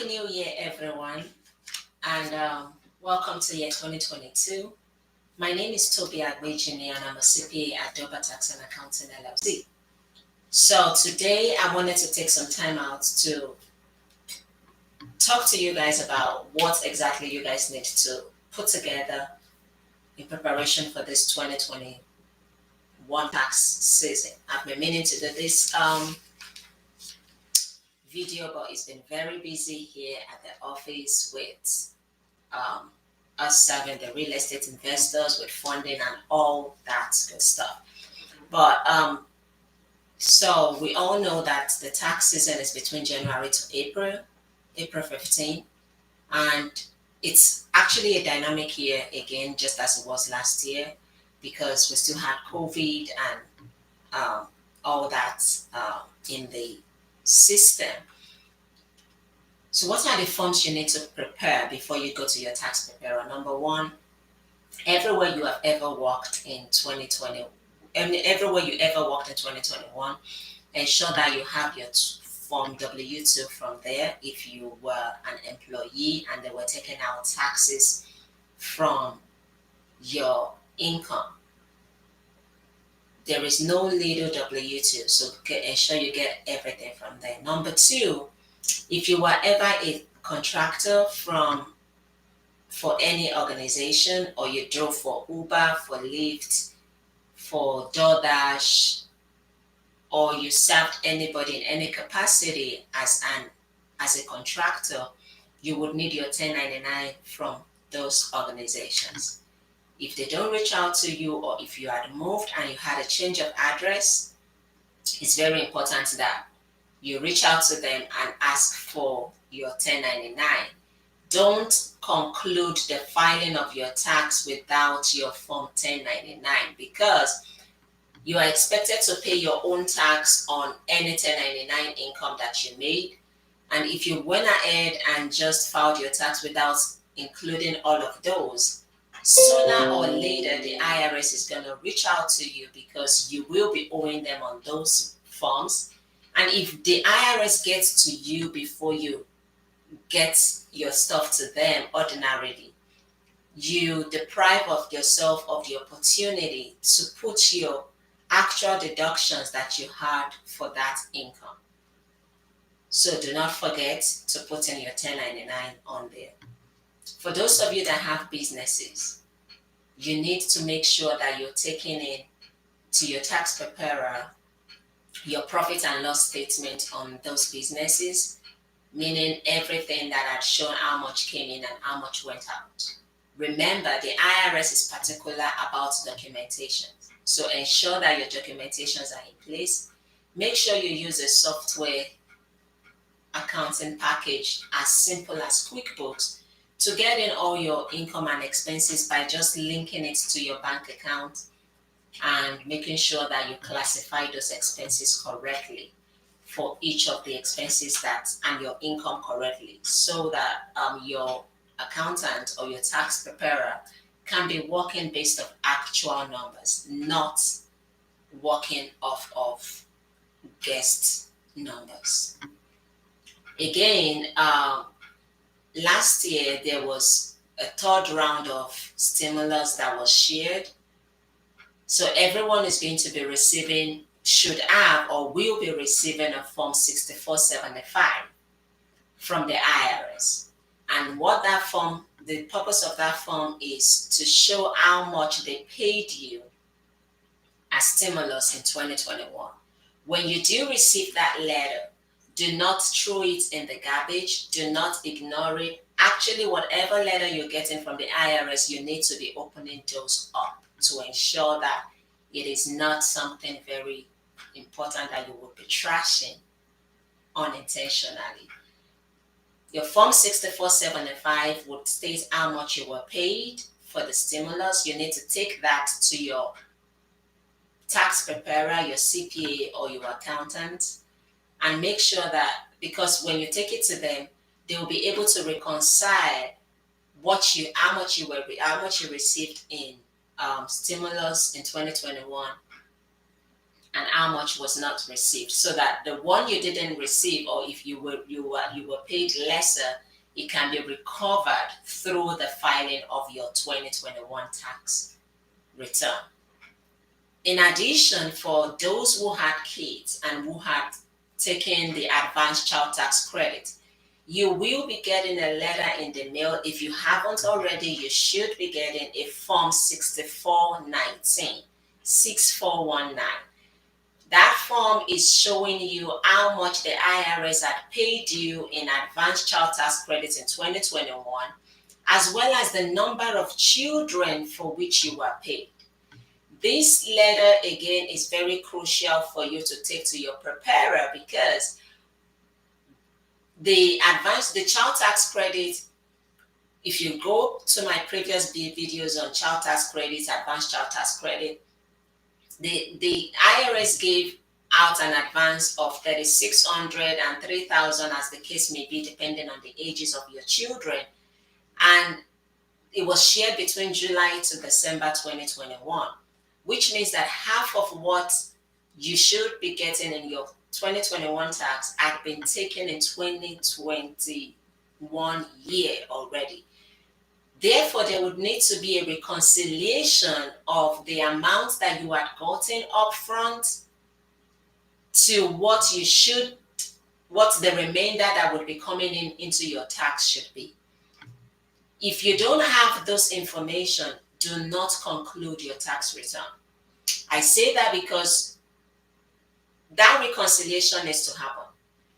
Happy New Year, everyone, and welcome to year 2022. My name is Toby Agwejini, and I'm a CPA at Doba Tax and Accounting LLC. So today, I wanted to take some time out to talk to you guys about what exactly you guys need to put together in preparation for this 2021 tax season. I've been meaning to do this video, but it's been very busy here at the office with um, us serving the real estate investors with funding and all that good stuff. But so we all know that the tax season is between January to April 15, and it's actually a dynamic year again, just as it was last year, because we still had COVID and all that in the system. So what are the forms you need to prepare before you go to your tax preparer? Number one, everywhere you have ever worked in 2020, and everywhere you ever worked in 2021, ensure that you have your form W-2 from there if you were an employee and they were taking out taxes from your income. There is no little W-2, so ensure you get everything from there. Number two, if you were ever a contractor for any organization, or you drove for Uber, for Lyft, for DoorDash, or you served anybody in any capacity as a contractor, you would need your 1099 from those organizations. If they don't reach out to you, or if you had moved and you had a change of address, it's very important that you reach out to them and ask for your 1099. Don't conclude the filing of your tax without your form 1099, because you are expected to pay your own tax on any 1099 income that you made. And if you went ahead and just filed your tax without including all of those, sooner or later the IRS is going to reach out to you, because you will be owing them on those forms. And if the IRS gets to you before you get your stuff to them ordinarily, you deprive of yourself of the opportunity to put your actual deductions that you had for that income. So do not forget to put in your 1099 on there. For those of you that have businesses, you need to make sure that you're taking in to your tax preparer your profit and loss statement on those businesses, meaning everything that had shown how much came in and how much went out. Remember, the IRS is particular about documentation. So ensure that your documentations are in place. Make sure you use a software accounting package as simple as QuickBooks to get in all your income and expenses by just linking it to your bank account and making sure that you classify those expenses correctly for each of the expenses and your income correctly, so that your accountant or your tax preparer can be working based on actual numbers, not working off of guessed numbers. Again, last year there was a third round of stimulus that was shared. So everyone is going to be receiving, should have, or will be receiving a Form 6475 from the IRS. And what that form, the purpose of that form is to show how much they paid you as stimulus in 2021. When you do receive that letter, do not throw it in the garbage. Do not ignore it. Actually, whatever letter you're getting from the IRS, you need to be opening those up to ensure that it is not something very important that you will be trashing unintentionally. Your Form 6475 would state how much you were paid for the stimulus. You need to take that to your tax preparer, your CPA, or your accountant, and make sure that, because when you take it to them, they will be able to reconcile how much you received in stimulus in 2021 and how much was not received, so that the one you didn't receive, or if you were paid lesser, it can be recovered through the filing of your 2021 tax return. In addition, for those who had kids and who had taken the advanced child tax credit, you will be getting a letter in the mail. If you haven't already, you should be getting a Form 6419, 6419. That form is showing you how much the IRS had paid you in advanced child tax credits in 2021, as well as the number of children for which you were paid. This letter, again, is very crucial for you to take to your preparer, because the child tax credit, if you go to my previous videos on child tax credits, advanced child tax credit, the IRS gave out an advance of $3,600 and $3,000, as the case may be, depending on the ages of your children. And it was shared between July to December 2021, which means that half of what you should be getting in your 2021 tax had been taken in 2021 year already. Therefore, there would need to be a reconciliation of the amount that you had gotten upfront to what the remainder that would be coming into your tax should be. If you don't have those information, do not conclude your tax return. I say that because that reconciliation needs to happen.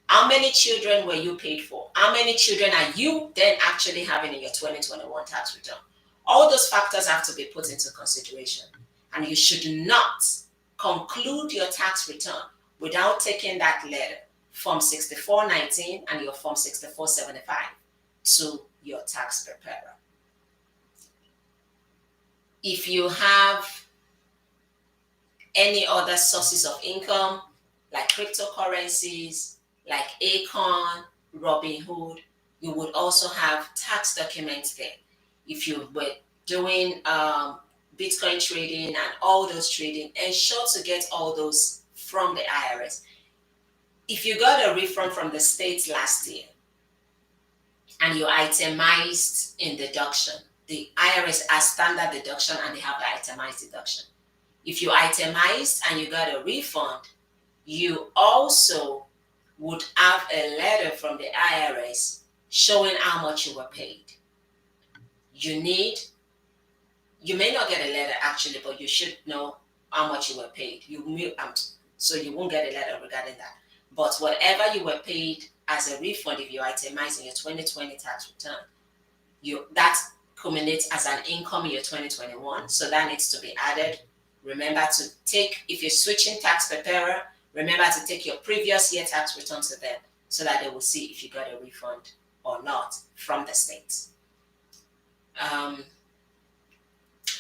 How many children were you paid for? How many children are you then actually having in your 2021 tax return? All those factors have to be put into consideration. And you should not conclude your tax return without taking that letter, Form 6419 and your Form 6475, to your tax preparer. If you have any other sources of income, like cryptocurrencies, like Acorn, Robinhood, you would also have tax documents there. If you were doing Bitcoin trading and all those trading, ensure to get all those from the IRS. If you got a refund from the state last year and you itemized in deduction, the IRS has standard deduction and they have the itemized deduction. If you itemized and you got a refund, you also would have a letter from the IRS showing how much you were paid. You may not get a letter actually, but you should know how much you were paid. So you won't get a letter regarding that. But whatever you were paid as a refund, if you itemize in your 2020 tax return, that culminates as an income in your 2021. So that needs to be added. Remember to take, if you're switching tax preparer, remember to take your previous year tax return to them so that they will see if you got a refund or not from the state.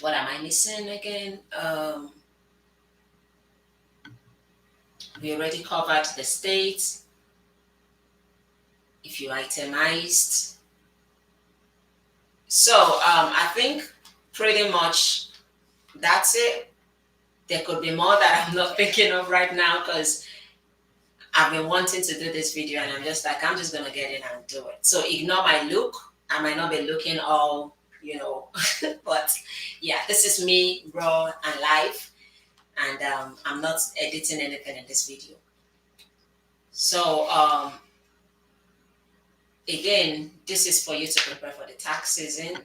What am I missing again? We already covered the state. If you itemized. So I think pretty much that's it. There could be more that I'm not thinking of right now because I've been wanting to do this video and I'm just like, I'm just going to get in and do it. So ignore my look. I might not be looking all, but yeah, this is me raw and live. And I'm not editing anything in this video. So again, this is for you to prepare for the tax season.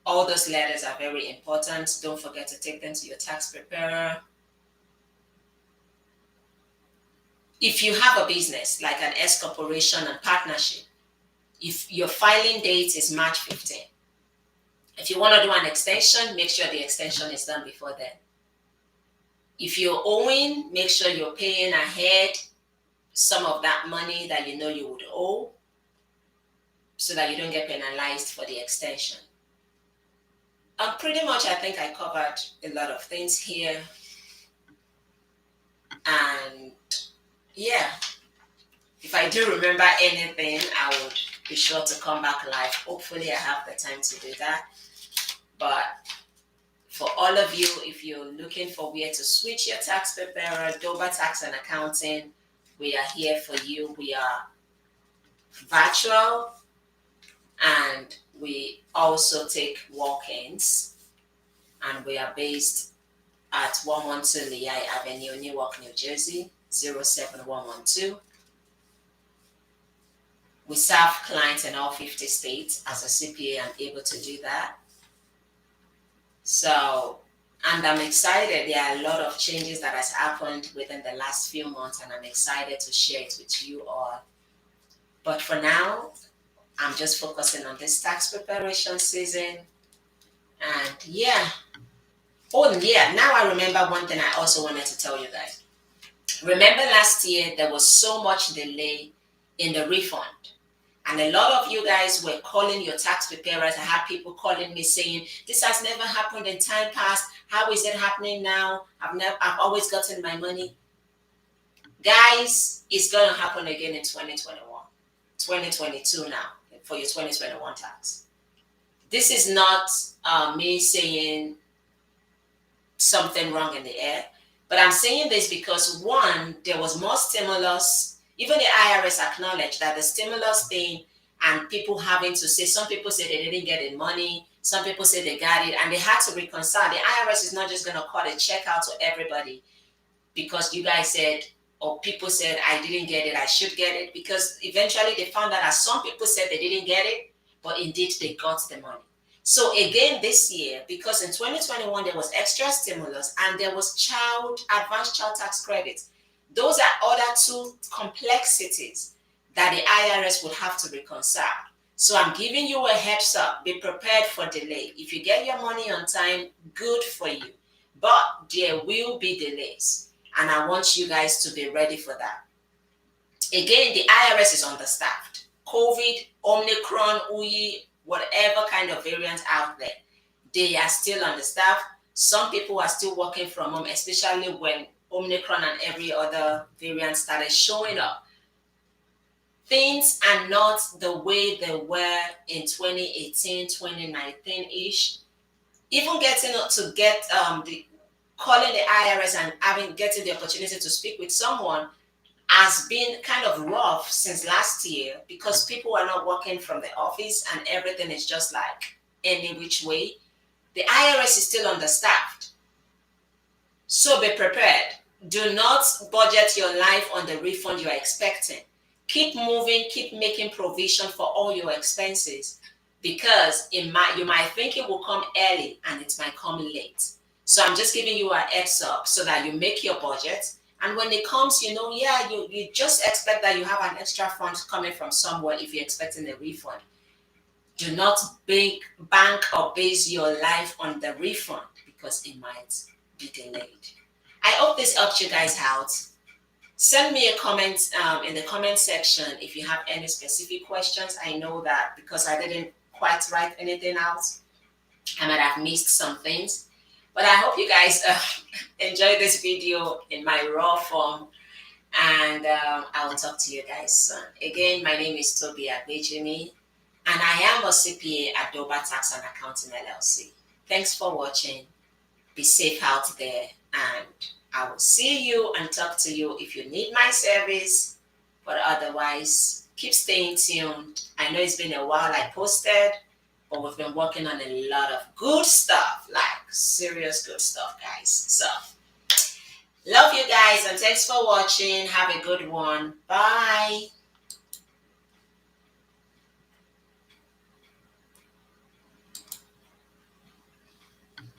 All those letters are very important. Don't forget to take them to your tax preparer. If you have a business like an S corporation and partnership, if your filing date is March 15, if you want to do an extension, make sure the extension is done before then. If you're owing, make sure you're paying ahead some of that money that you know you would owe so that you don't get penalized for the extension. Pretty much, I think I covered a lot of things here. And yeah, if I do remember anything, I would be sure to come back live. Hopefully, I have the time to do that. But For all of you, if you're looking for where to switch your tax preparer, Doba Tax and Accounting, we are here for you. We are virtual, and we also take walk-ins, and we are based at 112 Lehigh Avenue, Newark, New Jersey, 07112. We serve clients in all 50 states. As a CPA, I'm able to do that. So, and I'm excited. There are a lot of changes that has happened within the last few months, and I'm excited to share it with you all. But for now, I'm just focusing on this tax preparation season. And yeah. Oh, yeah. Now I remember one thing I also wanted to tell you guys. Remember last year, there was so much delay in the refund. And a lot of you guys were calling your tax preparers. I had people calling me saying, this has never happened in time past. How is it happening now? I've always gotten my money. Guys, it's going to happen again in 2021, 2022 now for your 2021 tax. This is not me saying something wrong in the air, but I'm saying this because one, there was more stimulus. Even the IRS acknowledged that the stimulus thing and people having to say, some people say they didn't get the money, some people say they got it, and they had to reconcile. The IRS is not just going to cut a check out to everybody because you guys said, or people said, I didn't get it, I should get it, because eventually they found out that some people said they didn't get it, but indeed they got the money. So again, this year, because in 2021, there was extra stimulus and there was advanced child tax credits. Those are other two complexities that the IRS would have to reconcile. So I'm giving you a heads up. Be prepared for delay. If you get your money on time, good for you. But there will be delays. And I want you guys to be ready for that. Again, the IRS is understaffed. COVID, Omicron, Uyi, whatever kind of variant out there, they are still understaffed. Some people are still working from home, especially when Omicron and every other variant started showing up. Things are not the way they were in 2018, 2019-ish. Even getting to get calling the IRS and getting the opportunity to speak with someone has been kind of rough since last year because people are not working from the office and everything is just like any which way. The IRS is still understaffed. So be prepared. Do not budget your life on the refund you are expecting. Keep moving, keep making provision for all your expenses because you might think it will come early and it might come late. So I'm just giving you a heads up so that you make your budget. And when it comes, you just expect that you have an extra fund coming from somewhere if you're expecting a refund. Do not bank or base your life on the refund because it might be delayed. I hope this helped you guys out. Send me a comment in the comment section if you have any specific questions. I know that because I didn't quite write anything out, I might have missed some things. But I hope you guys enjoy this video in my raw form. And I will talk to you guys soon. Again, my name is Toby Agbejimi, and I am a CPA at Doba Tax and Accounting LLC. Thanks for watching. Be safe out there, and I will see you and talk to you if you need my service. But otherwise, keep staying tuned. I know it's been a while I posted, but we've been working on a lot of good stuff, like serious good stuff, guys. So, love you guys and thanks for watching. Have a good one. Bye.